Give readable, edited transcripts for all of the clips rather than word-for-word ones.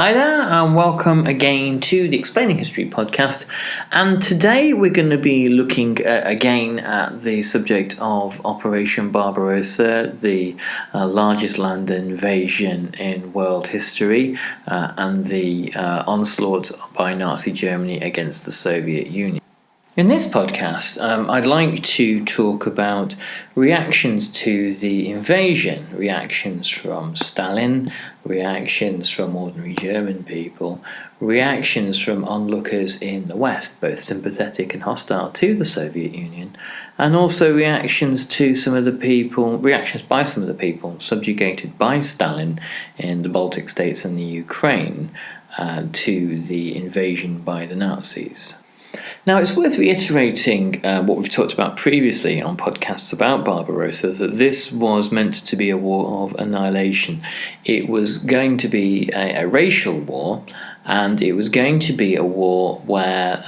Hi there, and welcome again to the Explaining History podcast. And today we're going to be looking again at the subject of Operation Barbarossa, the largest land invasion in world history, and the onslaught by Nazi Germany against the Soviet Union. In this podcast, I'd like to talk about reactions to the invasion, reactions from Stalin, reactions from ordinary German people, reactions from onlookers in the West, both sympathetic and hostile to the Soviet Union, and also reactions by some of the people subjugated by Stalin in the Baltic states and the Ukraine to the invasion by the Nazis. Now, it's worth reiterating what we've talked about previously on podcasts about Barbarossa, that this was meant to be a war of annihilation. It was going to be a racial war, and it was going to be a war where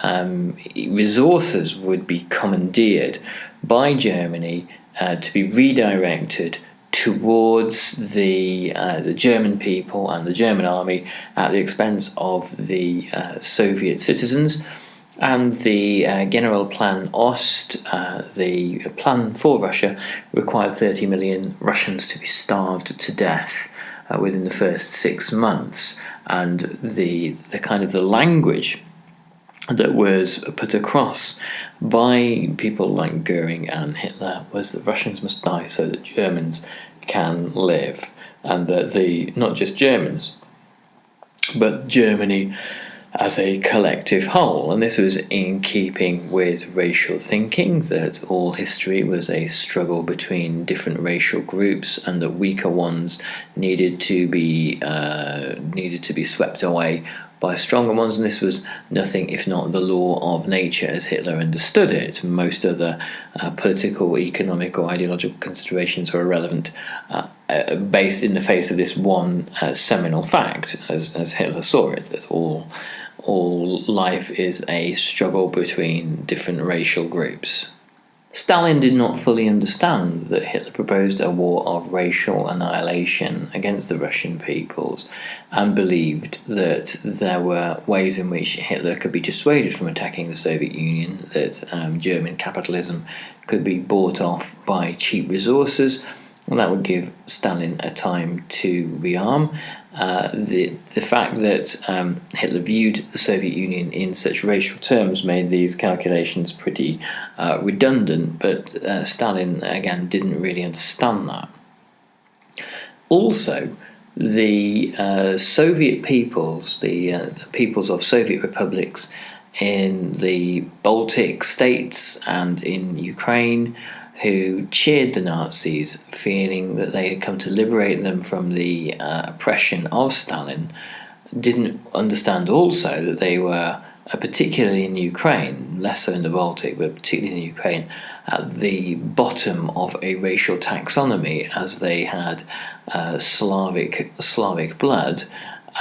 resources would be commandeered by Germany to be redirected towards the German people and the German army at the expense of the Soviet citizens. And the Generalplan Ost, the plan for Russia, required 30 million Russians to be starved to death within the first 6 months. And the language that was put across by people like Goering and Hitler was that Russians must die so that Germans can live. And that not just Germans, but Germany as a collective whole. And this was in keeping with racial thinking, that all history was a struggle between different racial groups, and that weaker ones needed to be swept away by stronger ones. And this was nothing if not the law of nature as Hitler understood it. Most other political, economic or ideological considerations were irrelevant based in the face of this one seminal fact, as Hitler saw it, that all life is a struggle between different racial groups. Stalin did not fully understand that Hitler proposed a war of racial annihilation against the Russian peoples, and believed that there were ways in which Hitler could be dissuaded from attacking the Soviet Union, that German capitalism could be bought off by cheap resources, and that would give Stalin a time to rearm. The fact that Hitler viewed the Soviet Union in such racial terms made these calculations pretty redundant, but Stalin, again, didn't really understand that. Also, the Soviet peoples, the peoples of Soviet republics in the Baltic states and in Ukraine, who cheered the Nazis, feeling that they had come to liberate them from the oppression of Stalin, didn't understand also that they were, particularly in Ukraine, less so in the Baltic, but particularly in Ukraine, at the bottom of a racial taxonomy, as they had Slavic blood,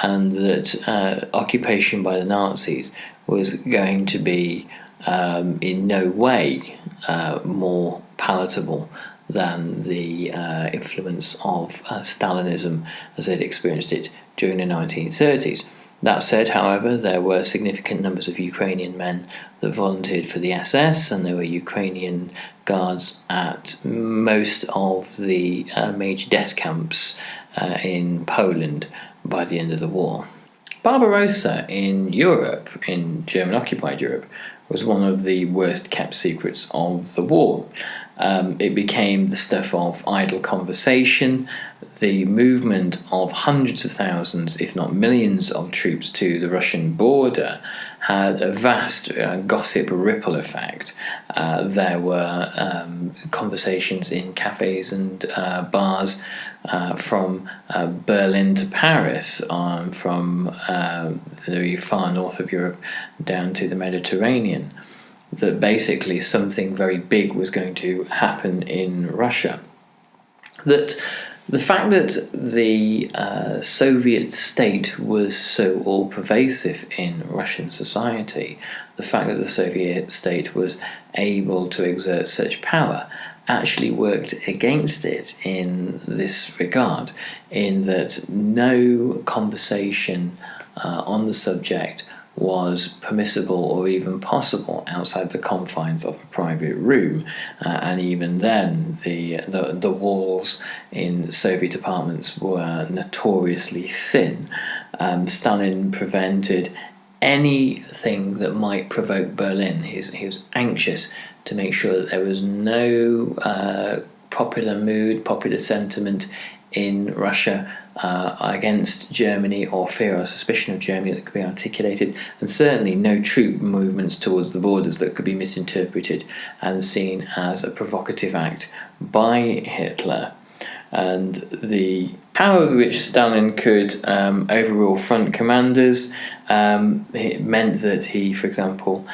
and that occupation by the Nazis was going to be in no way more palatable than the influence of Stalinism as they'd experienced it during the 1930s. That said, however, there were significant numbers of Ukrainian men that volunteered for the SS, and there were Ukrainian guards at most of the major death camps in Poland by the end of the war. Barbarossa in Europe, in German-occupied Europe, was one of the worst kept secrets of the war. It became the stuff of idle conversation. The movement of hundreds of thousands, if not millions, of troops to the Russian border had a vast gossip ripple effect. There were conversations in cafes and bars from Berlin to Paris, from the far north of Europe down to the Mediterranean, that basically something very big was going to happen in Russia. That the fact that the Soviet state was so all-pervasive in Russian society, the fact that the Soviet state was able to exert such power, actually worked against it in this regard, in that no conversation on the subject was permissible or even possible outside the confines of a private room, and even then the walls in Soviet apartments were notoriously thin. Stalin prevented anything that might provoke Berlin. He was anxious to make sure that there was no popular mood, popular sentiment in Russia against Germany, or fear or suspicion of Germany that could be articulated, and certainly no troop movements towards the borders that could be misinterpreted and seen as a provocative act by Hitler. And the power with which Stalin could overrule front commanders, it meant that he, for example,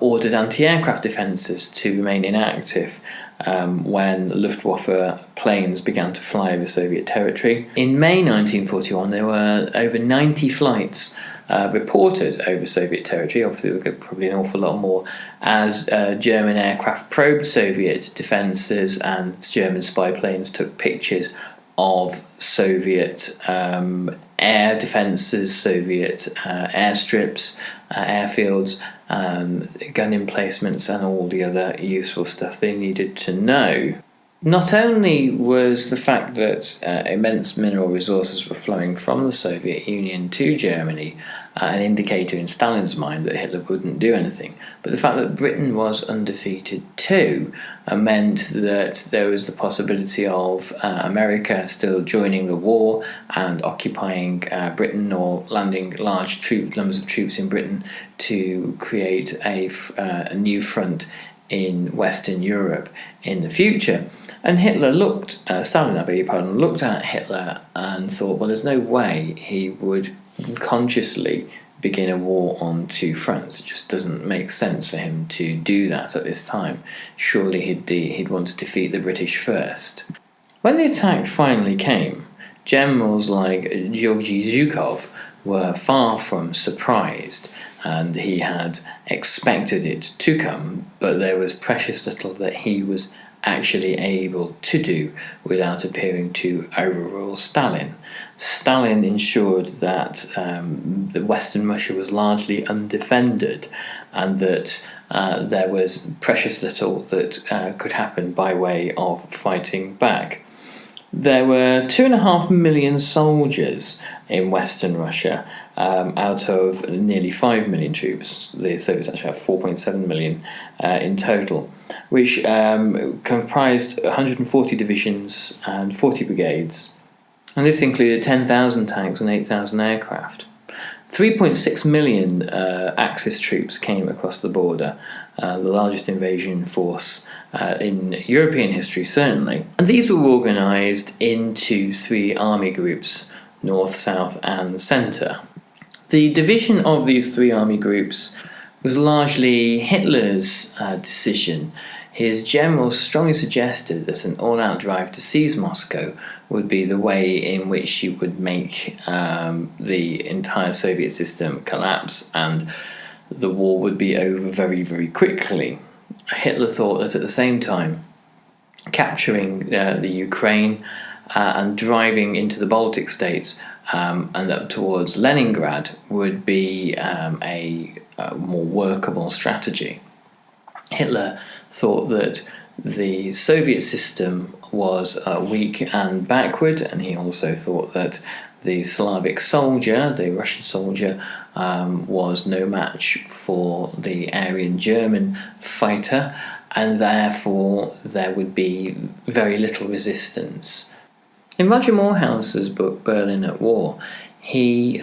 ordered anti-aircraft defences to remain inactive when Luftwaffe planes began to fly over Soviet territory. In May 1941, there were over 90 flights reported over Soviet territory. Obviously, there were probably an awful lot more, as German aircraft probed Soviet defences and German spy planes took pictures of Soviet air defences, Soviet airstrips, airfields, gun emplacements, and all the other useful stuff they needed to know. Not only was the fact that immense mineral resources were flowing from the Soviet Union to Germany an indicator in Stalin's mind that Hitler wouldn't do anything, but the fact that Britain was undefeated too meant that there was the possibility of America still joining the war and occupying Britain, or landing large numbers of troops in Britain to create a new front in Western Europe in the future. And Stalin, looked at Hitler and thought, well, there's no way he would consciously begin a war on two fronts. It just doesn't make sense for him to do that at this time. Surely he'd want to defeat the British first. When the attack finally came, generals like Georgy Zhukov were far from surprised, and he had expected it to come, but there was precious little that he was actually able to do without appearing to overrule Stalin. Stalin ensured that Western Russia was largely undefended, and that there was precious little that could happen by way of fighting back. There were 2.5 million soldiers in Western Russia, out of nearly 5 million troops. The Soviets actually have 4.7 million in total, which comprised 140 divisions and 40 brigades. And this included 10,000 tanks and 8,000 aircraft. 3.6 million Axis troops came across the border, the largest invasion force in European history, certainly. And these were organised into 3 army groups: North, South and Centre. The division of these 3 army groups was largely Hitler's decision. His generals strongly suggested that an all-out drive to seize Moscow would be the way in which you would make the entire Soviet system collapse, and the war would be over very, very quickly. Hitler thought that at the same time, capturing the Ukraine and driving into the Baltic states and up towards Leningrad would be a more workable strategy. Hitler thought that the Soviet system was weak and backward, and he also thought that the Slavic soldier, the Russian soldier, was no match for the Aryan German fighter, and therefore there would be very little resistance. In Roger Morehouse's book Berlin at War, he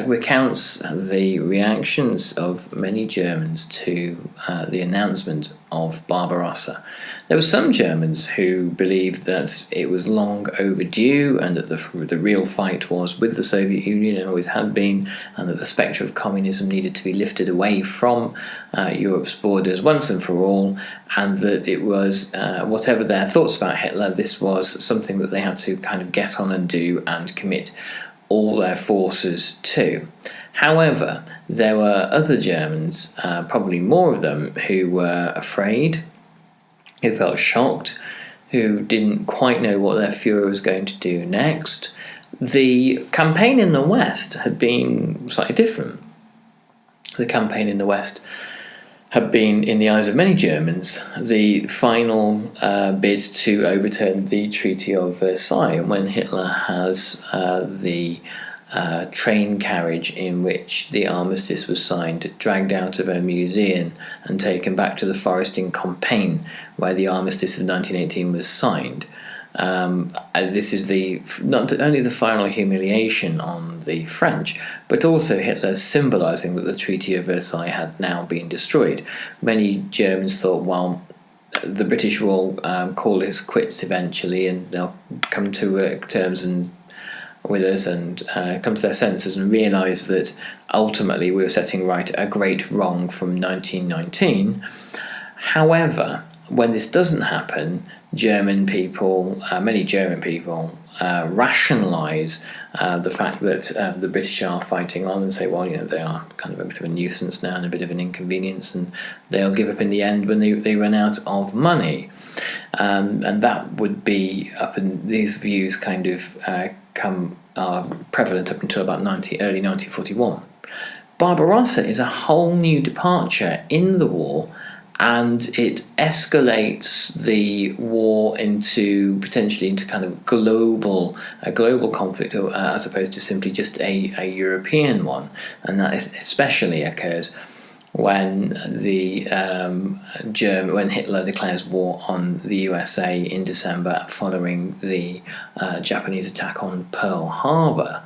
recounts the reactions of many Germans to the announcement of Barbarossa. There were some Germans who believed that it was long overdue, and that the real fight was with the Soviet Union and always had been, and that the spectre of communism needed to be lifted away from Europe's borders once and for all, and that it was, whatever their thoughts about Hitler, this was something that they had to kind of get on and do and commit all their forces to. However, there were other Germans, probably more of them, who were afraid, who felt shocked, who didn't quite know what their Führer was going to do next. The campaign in the West had been slightly different. The campaign in the West had been, in the eyes of many Germans, the final bid to overturn the Treaty of Versailles, when Hitler has the train carriage in which the armistice was signed dragged out of a museum and taken back to the forest in Compiègne, where the armistice of 1918 was signed. This is not only the final humiliation on the French, but also Hitler symbolising that the Treaty of Versailles had now been destroyed. Many Germans thought, well, the British will call this quits eventually, and they'll come to terms with us and come to their senses and realise that ultimately we were setting right a great wrong from 1919. However, when this doesn't happen, many German people, rationalise the fact that the British are fighting on and say, well, they are kind of a bit of a nuisance now and a bit of an inconvenience, and they'll give up in the end when they run out of money. And that would be these views kind of are prevalent up until about early 1941. Barbarossa is a whole new departure in the war, and it escalates the war potentially into kind of a global conflict, as opposed to simply just a European one. And that especially occurs when when Hitler declares war on the USA in December following the Japanese attack on Pearl Harbor.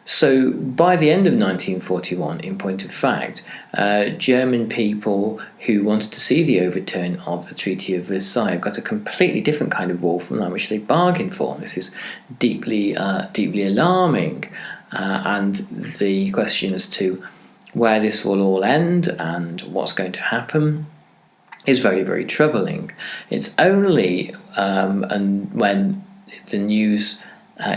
So by the end of 1941, in point of fact, German people who wanted to see the overturn of the Treaty of Versailles got a completely different kind of war from that which they bargained for. This is deeply alarming, and the question as to where this will all end and what's going to happen is very, very troubling. It's only when the news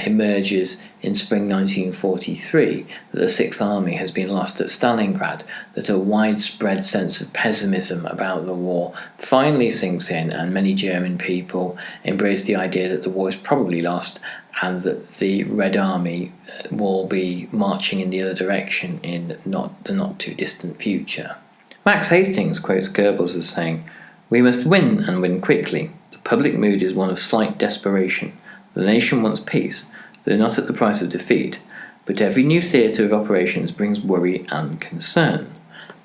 emerges in spring 1943 that the Sixth Army has been lost at Stalingrad, that a widespread sense of pessimism about the war finally sinks in, and many German people embrace the idea that the war is probably lost and that the Red Army will be marching in the other direction in the not too distant future. Max Hastings quotes Goebbels as saying, "We must win, and win quickly. The public mood is one of slight desperation. The nation wants peace, though not at the price of defeat, but every new theatre of operations brings worry and concern."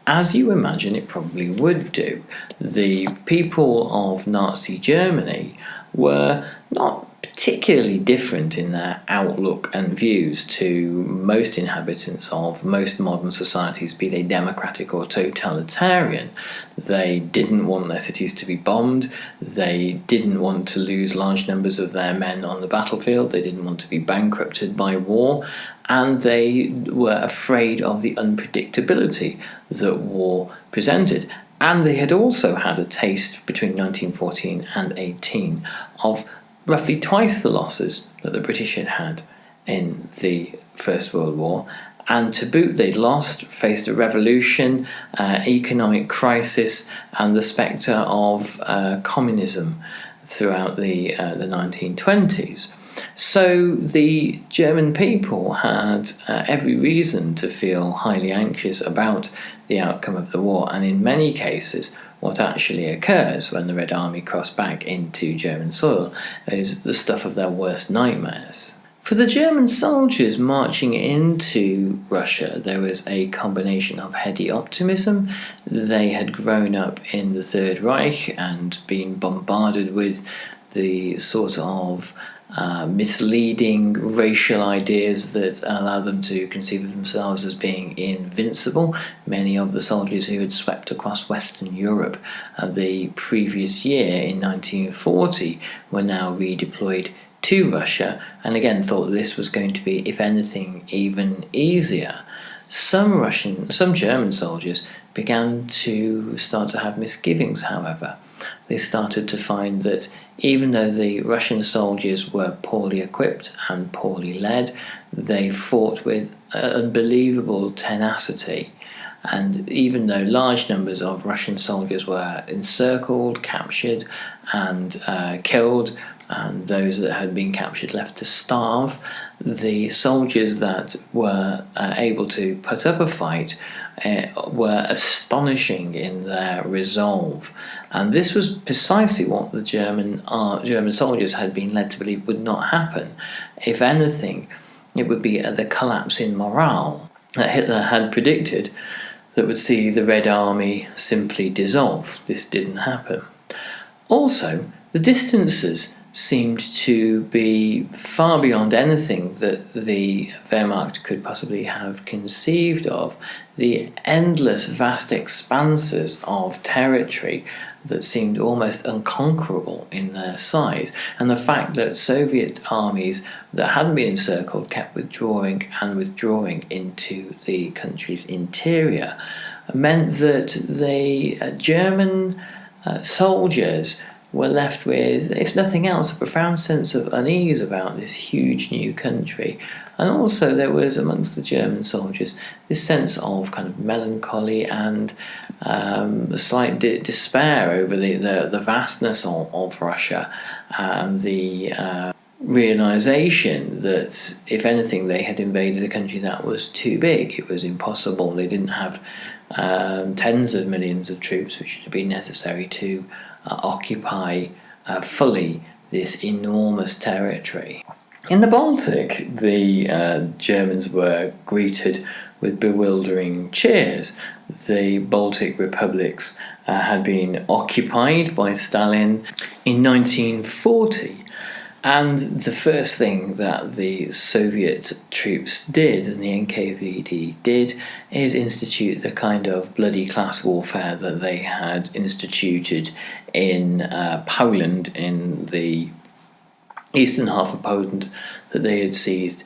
As you imagine it probably would do, the people of Nazi Germany were not particularly different in their outlook and views to most inhabitants of most modern societies, be they democratic or totalitarian. They didn't want their cities to be bombed, they didn't want to lose large numbers of their men on the battlefield, they didn't want to be bankrupted by war, and they were afraid of the unpredictability that war presented. And they had also had a taste between 1914 and 18 of roughly twice the losses that the British had had in the First World War, and to boot they'd faced a revolution, economic crisis, and the spectre of communism throughout the 1920s. So the German people had every reason to feel highly anxious about the outcome of the war, and in many cases what actually occurs when the Red Army cross back into German soil is the stuff of their worst nightmares. For the German soldiers marching into Russia, there was a combination of heady optimism. They had grown up in the Third Reich and been bombarded with the sort of misleading racial ideas that allow them to conceive of themselves as being invincible. Many of the soldiers who had swept across Western Europe the previous year in 1940 were now redeployed to Russia, and again thought that this was going to be, if anything, even easier. Some German soldiers began to start to have misgivings, however. They started to find that even though the Russian soldiers were poorly equipped and poorly led, they fought with unbelievable tenacity. And even though large numbers of Russian soldiers were encircled, captured, and killed, and those that had been captured left to starve. The soldiers that were able to put up a fight were astonishing in their resolve, and this was precisely what the German soldiers had been led to believe would not happen. If anything, it would be the collapse in morale that Hitler had predicted that would see the Red Army simply dissolve. This didn't happen. Also, the distances seemed to be far beyond anything that the Wehrmacht could possibly have conceived of. The endless, vast expanses of territory that seemed almost unconquerable in their size, and the fact that Soviet armies that hadn't been encircled kept withdrawing and withdrawing into the country's interior meant that the German soldiers were left with, if nothing else, a profound sense of unease about this huge new country. And also there was amongst the German soldiers this sense of kind of melancholy and a slight despair over the vastness of Russia, and the realization that, if anything, they had invaded a country that was too big. It was impossible. They didn't have tens of millions of troops which would have been necessary to occupy fully this enormous territory. In the Baltic, the Germans were greeted with bewildering cheers. The Baltic republics had been occupied by Stalin in 1940. And the first thing that the Soviet troops did, and the NKVD did, is institute the kind of bloody class warfare that they had instituted in Poland, in the eastern half of Poland, that they had seized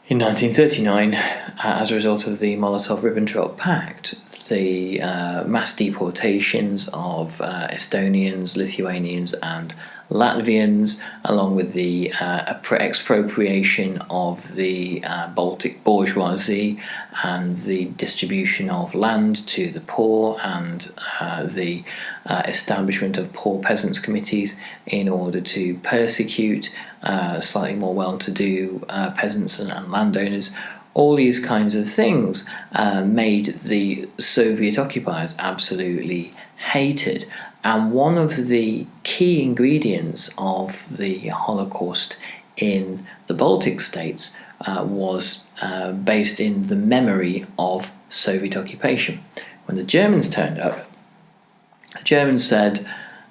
in 1939 as a result of the Molotov-Ribbentrop Pact. The mass deportations of Estonians, Lithuanians and Latvians, along with the expropriation of the Baltic bourgeoisie and the distribution of land to the poor, and the establishment of poor peasants' committees in order to persecute slightly more well-to-do peasants and landowners. All these kinds of things made the Soviet occupiers absolutely hated. And one of the key ingredients of the Holocaust in the Baltic states was based in the memory of Soviet occupation. When the Germans turned up, the Germans said,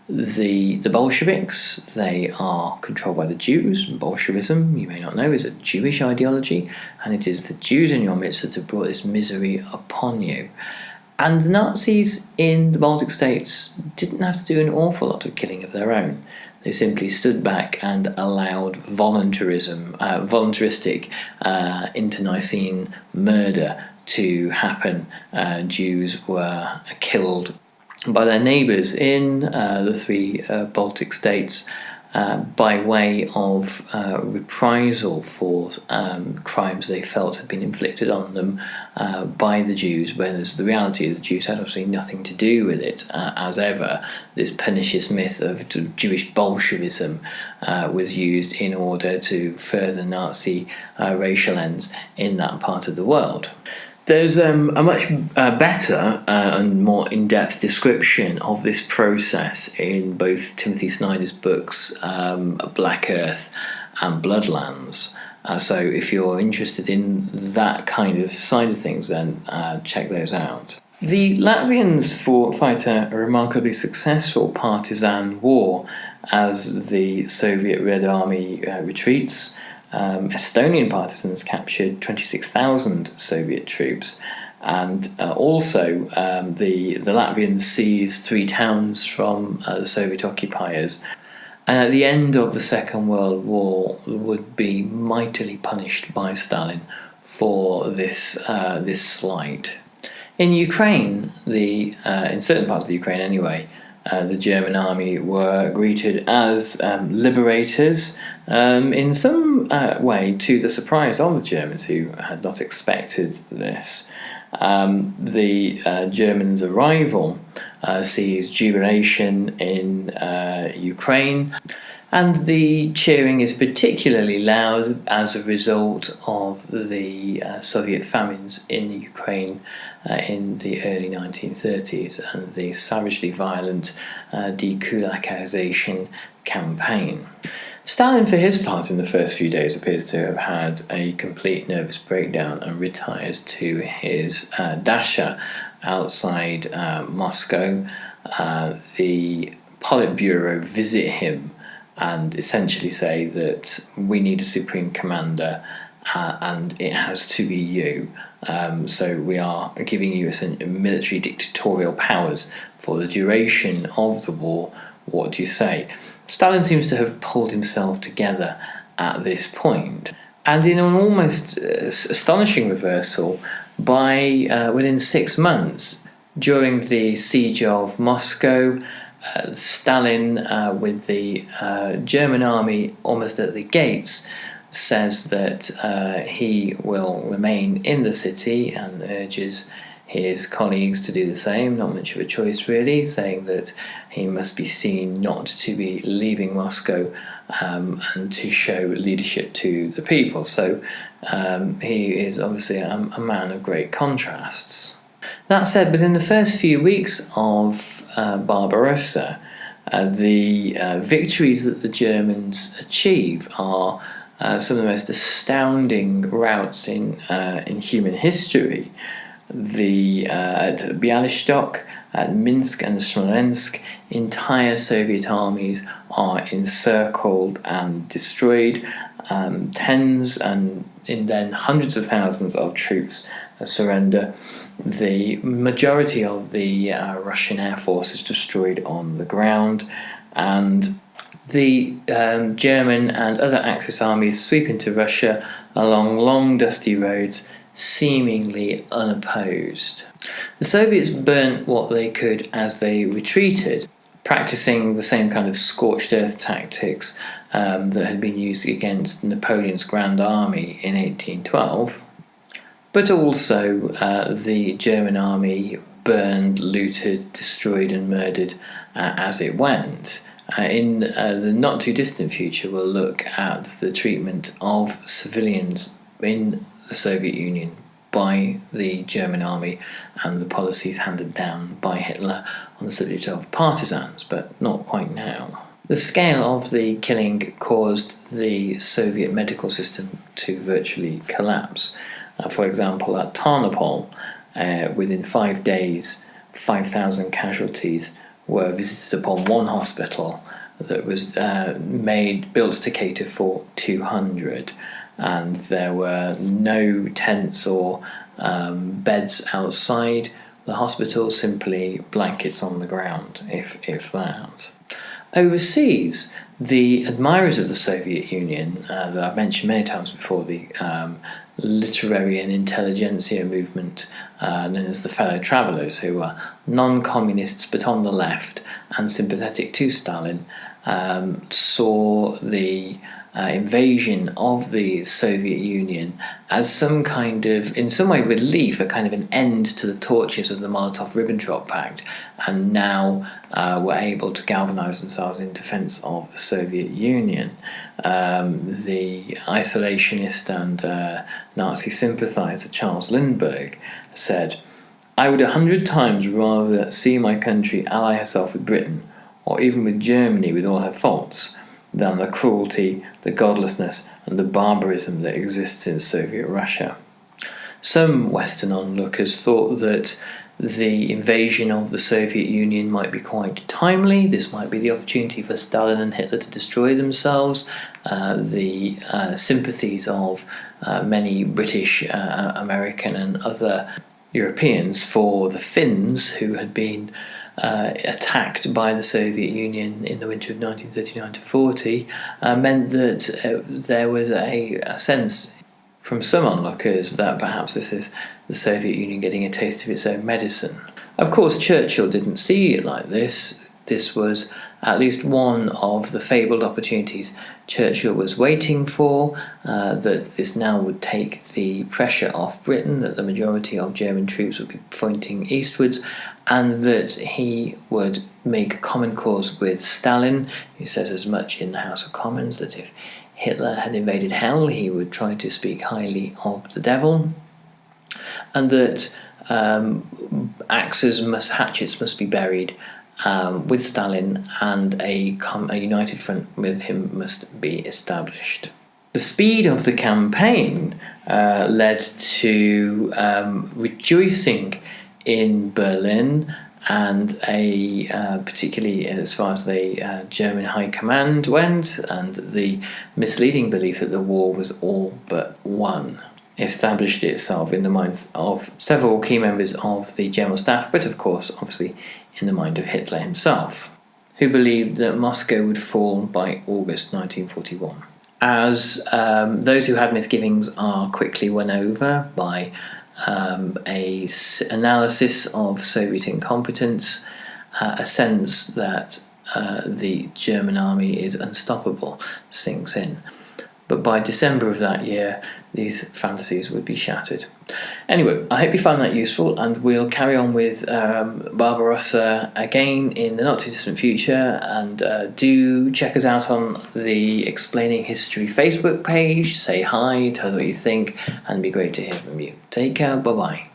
the Bolsheviks, they are controlled by the Jews. Bolshevism, you may not know, is a Jewish ideology, and it is the Jews in your midst that have brought this misery upon you. And the Nazis in the Baltic states didn't have to do an awful lot of killing of their own. They simply stood back and allowed voluntaristic internecine murder to happen. Jews were killed by their neighbours in the three Baltic states by way of reprisal for crimes they felt had been inflicted on them by the Jews, whereas the reality is the Jews had absolutely nothing to do with it. As ever, this pernicious myth of Jewish Bolshevism was used in order to further Nazi racial ends in that part of the world. There's a much better and more in-depth description of this process in both Timothy Snyder's books, Black Earth and Bloodlands. So if you're interested in that kind of side of things, then check those out. The Latvians fight a remarkably successful partisan war as the Soviet Red Army retreats. Estonian partisans captured 26,000 Soviet troops, and also the Latvians seized 3 towns from the Soviet occupiers. And at the end of the Second World War, would be mightily punished by Stalin for this slight. In Ukraine, in certain parts of the Ukraine anyway, the German army were greeted as liberators, in some way to the surprise of the Germans, who had not expected this. The Germans' arrival sees jubilation in Ukraine, And the cheering is particularly loud as a result of the Soviet famines in Ukraine in the early 1930s and the savagely violent dekulakization campaign. Stalin, for his part, in the first few days appears to have had a complete nervous breakdown and retires to his dacha outside Moscow. The Politburo visit him and essentially say that we need a supreme commander and it has to be you. So we are giving you military dictatorial powers for the duration of the war. What do you say? Stalin seems to have pulled himself together at this point. And in an almost astonishing reversal, by within 6 months, during the siege of Moscow, Stalin, with the German army almost at the gates, says that he will remain in the city and urges his colleagues to do the same. Not much of a choice, really, saying that he must be seen not to be leaving Moscow and to show leadership to the people. So he is obviously a man of great contrasts. That said, within the first few weeks of Barbarossa, the victories that the Germans achieve are some of the most astounding routs in human history. At Bialystok, at Minsk and Smolensk, entire Soviet armies are encircled and destroyed. Tens and then hundreds of thousands of troops surrender. The majority of the Russian Air Force is destroyed on the ground, and the German and other Axis armies sweep into Russia along long dusty roads, seemingly unopposed. The Soviets burnt what they could as they retreated, practicing the same kind of scorched earth tactics that had been used against Napoleon's Grand Army in 1812. But also the German army burned, looted, destroyed and murdered as it went. In the not too distant future, we'll look at the treatment of civilians in the Soviet Union by the German army and the policies handed down by Hitler on the subject of partisans, but not quite now. The scale of the killing caused the Soviet medical system to virtually collapse. For example, at Tarnopol, within 5 days, 5,000 casualties were visited upon one hospital that was built to cater for 200, and there were no tents or beds outside the hospital, simply blankets on the ground, if that. Overseas, the admirers of the Soviet Union, that I've mentioned many times before, the literary and intelligentsia movement known as the Fellow Travellers, who were non-communists but on the left and sympathetic to Stalin, saw the invasion of the Soviet Union as some kind of, in some way, relief, a kind of an end to the tortures of the Molotov-Ribbentrop Pact, and now were able to galvanise themselves in defence of the Soviet Union. The isolationist and Nazi sympathiser Charles Lindbergh said, "I would 100 times rather see my country ally herself with Britain, or even with Germany with all her faults, than the cruelty, the godlessness and the barbarism that exists in Soviet Russia." Some Western onlookers thought that the invasion of the Soviet Union might be quite timely. This might be the opportunity for Stalin and Hitler to destroy themselves. The sympathies of many British, American and other Europeans for the Finns, who had been attacked by the Soviet Union in the winter of 1939-40, meant that there was a sense from some onlookers that perhaps this is the Soviet Union getting a taste of its own medicine. Of course, Churchill didn't see it like this. This was at least one of the fabled opportunities Churchill was waiting for, that this now would take the pressure off Britain, that the majority of German troops would be pointing eastwards, and that he would make common cause with Stalin, who says as much in the House of Commons that if Hitler had invaded hell, he would try to speak highly of the devil, and that hatchets must be buried with Stalin, and a united front with him must be established. The speed of the campaign led to rejoicing in Berlin, and particularly as far as the German High Command went, and the misleading belief that the war was all but won established itself in the minds of several key members of the General Staff, but of course, obviously, in the mind of Hitler himself, who believed that Moscow would fall by August 1941. As those who had misgivings are quickly won over by a analysis of Soviet incompetence, a sense that the German army is unstoppable sinks in. But by December of that year, these fantasies would be shattered. Anyway, I hope you found that useful, and we'll carry on with Barbarossa again in the not too distant future. And do check us out on the Explaining History Facebook page. Say hi, tell us what you think, and it'd be great to hear from you. Take care, bye bye.